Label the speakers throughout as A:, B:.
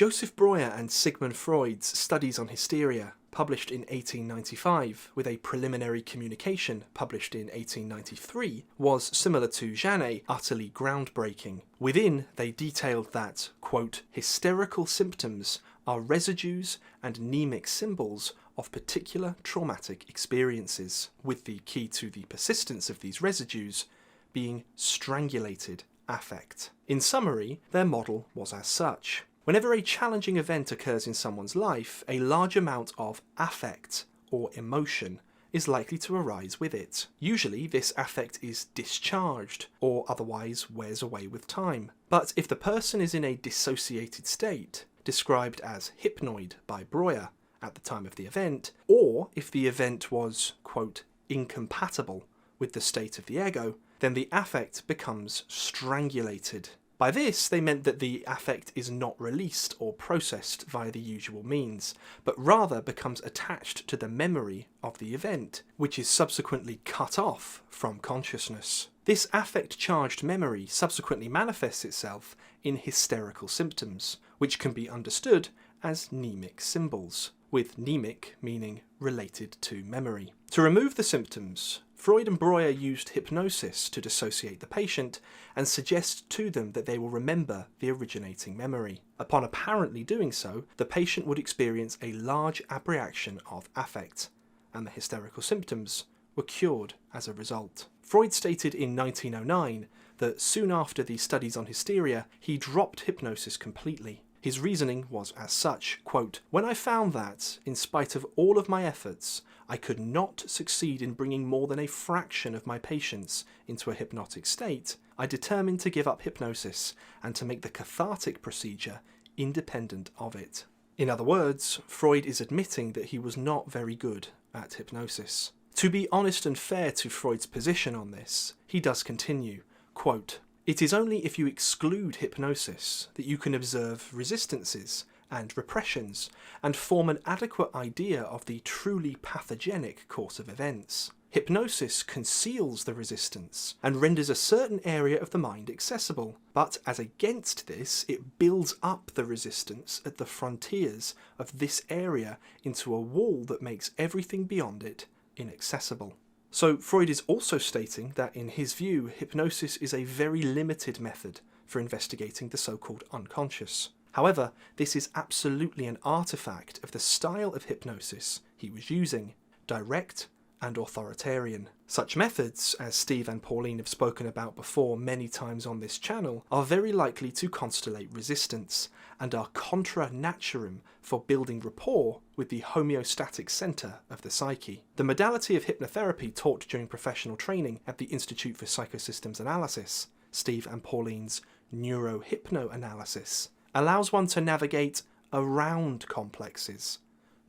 A: Josef Breuer and Sigmund Freud's studies on hysteria, published in 1895, with a preliminary communication published in 1893, was, similar to Janet, utterly groundbreaking. Within, they detailed that, quote, hysterical symptoms are residues and mnemic symbols of particular traumatic experiences, with the key to the persistence of these residues being strangulated affect. In summary, their model was as such. Whenever a challenging event occurs in someone's life, a large amount of affect, or emotion, is likely to arise with it. Usually, this affect is discharged, or otherwise wears away with time. But if the person is in a dissociated state, described as hypnoid by Breuer at the time of the event, or if the event was, quote, incompatible with the state of the ego, then the affect becomes strangulated. By this, they meant that the affect is not released or processed via the usual means, but rather becomes attached to the memory of the event, which is subsequently cut off from consciousness. This affect-charged memory subsequently manifests itself in hysterical symptoms, which can be understood as mnemic symbols, with mnemic meaning related to memory. To remove the symptoms, Freud and Breuer used hypnosis to dissociate the patient and suggest to them that they will remember the originating memory. Upon apparently doing so, the patient would experience a large abreaction of affect, and the hysterical symptoms were cured as a result. Freud stated in 1909 that soon after the studies on hysteria, he dropped hypnosis completely. His reasoning was as such, quote, when I found that, in spite of all of my efforts, I could not succeed in bringing more than a fraction of my patients into a hypnotic state, I determined to give up hypnosis and to make the cathartic procedure independent of it. In other words, Freud is admitting that he was not very good at hypnosis. To be honest and fair to Freud's position on this, he does continue, quote, it is only if you exclude hypnosis that you can observe resistances and repressions and form an adequate idea of the truly pathogenic course of events. Hypnosis conceals the resistance and renders a certain area of the mind accessible, but as against this, it builds up the resistance at the frontiers of this area into a wall that makes everything beyond it inaccessible. So Freud is also stating that in his view, hypnosis is a very limited method for investigating the so-called unconscious. However, this is absolutely an artifact of the style of hypnosis he was using, direct and authoritarian. Such methods, as Steve and Pauline have spoken about before many times on this channel, are very likely to constellate resistance and are contra naturam for building rapport with the homeostatic centre of the psyche. The modality of hypnotherapy taught during professional training at the Institute for Psychosystems Analysis, Steve and Pauline's neurohypnoanalysis, allows one to navigate around complexes,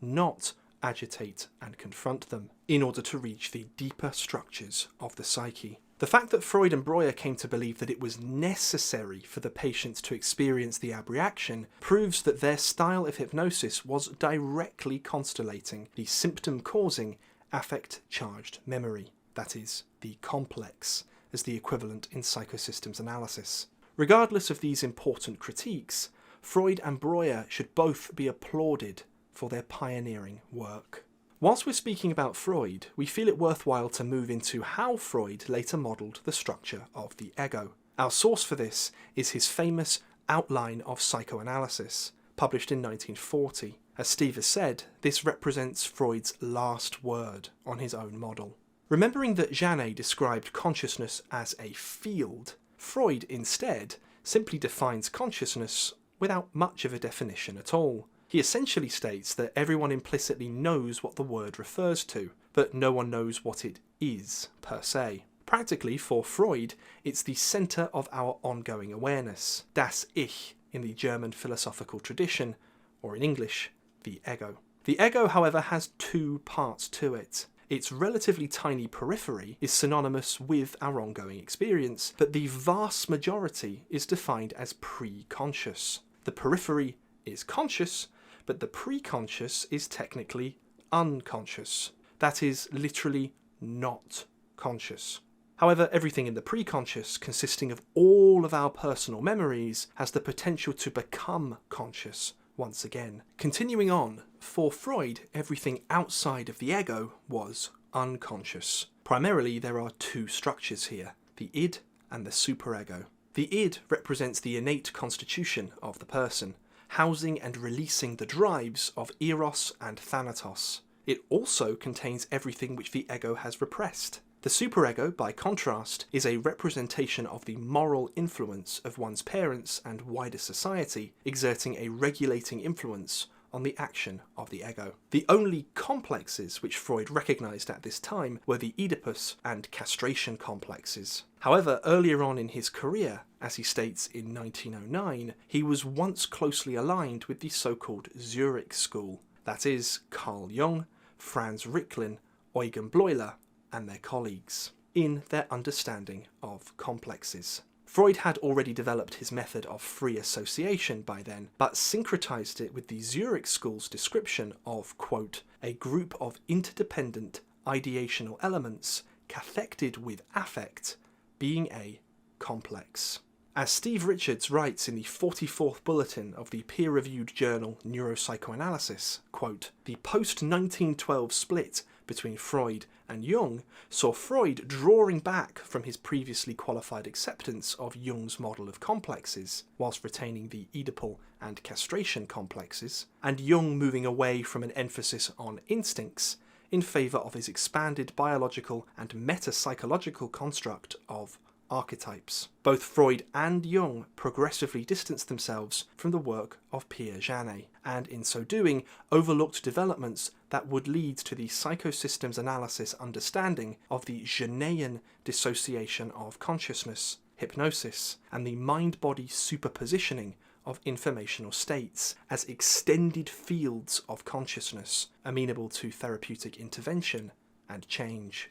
A: not agitate and confront them, in order to reach the deeper structures of the psyche. The fact that Freud and Breuer came to believe that it was necessary for the patient to experience the abreaction proves that their style of hypnosis was directly constellating the symptom-causing affect-charged memory, that is, the complex, as the equivalent in psychosystems analysis. Regardless of these important critiques, Freud and Breuer should both be applauded for their pioneering work. Whilst we're speaking about Freud, we feel it worthwhile to move into how Freud later modelled the structure of the ego. Our source for this is his famous Outline of Psychoanalysis, published in 1940. As Steve has said, this represents Freud's last word on his own model. Remembering that Janet described consciousness as a field, Freud instead simply defines consciousness without much of a definition at all. He essentially states that everyone implicitly knows what the word refers to, but no one knows what it is, per se. Practically, for Freud, it's the centre of our ongoing awareness, das Ich in the German philosophical tradition, or in English, the ego. The ego, however, has two parts to it. Its relatively tiny periphery is synonymous with our ongoing experience, but the vast majority is defined as pre-conscious. The periphery is conscious, but the preconscious is technically unconscious. That is literally not conscious. However, everything in the preconscious, consisting of all of our personal memories, has the potential to become conscious once again. Continuing on, for Freud, everything outside of the ego was unconscious. Primarily, there are two structures here, the id and the superego. The id represents the innate constitution of the person, housing and releasing the drives of eros and thanatos. It also contains everything which the ego has repressed. The superego, by contrast, is a representation of the moral influence of one's parents and wider society, exerting a regulating influence on the action of the ego. The only complexes which Freud recognised at this time were the Oedipus and castration complexes. However, earlier on in his career, as he states in 1909, he was once closely aligned with the so-called Zurich school, that is, Carl Jung, Franz Ricklin, Eugen Bleuler, and their colleagues, in their understanding of complexes. Freud had already developed his method of free association by then, but syncretized it with the Zurich school's description of, quote, a group of interdependent ideational elements cathected with affect, being a complex. As Steve Richards writes in the 44th bulletin of the peer-reviewed journal Neuropsychoanalysis, quote, the post-1912 split between Freud and Jung saw Freud drawing back from his previously qualified acceptance of Jung's model of complexes, whilst retaining the Oedipal and castration complexes, and Jung moving away from an emphasis on instincts in favour of his expanded biological and metapsychological construct of archetypes. Both Freud and Jung progressively distanced themselves from the work of Pierre Janet, and in so doing overlooked developments that would lead to the psychosystems analysis understanding of the Janean dissociation of consciousness, hypnosis, and the mind-body superpositioning of informational states as extended fields of consciousness, amenable to therapeutic intervention and change.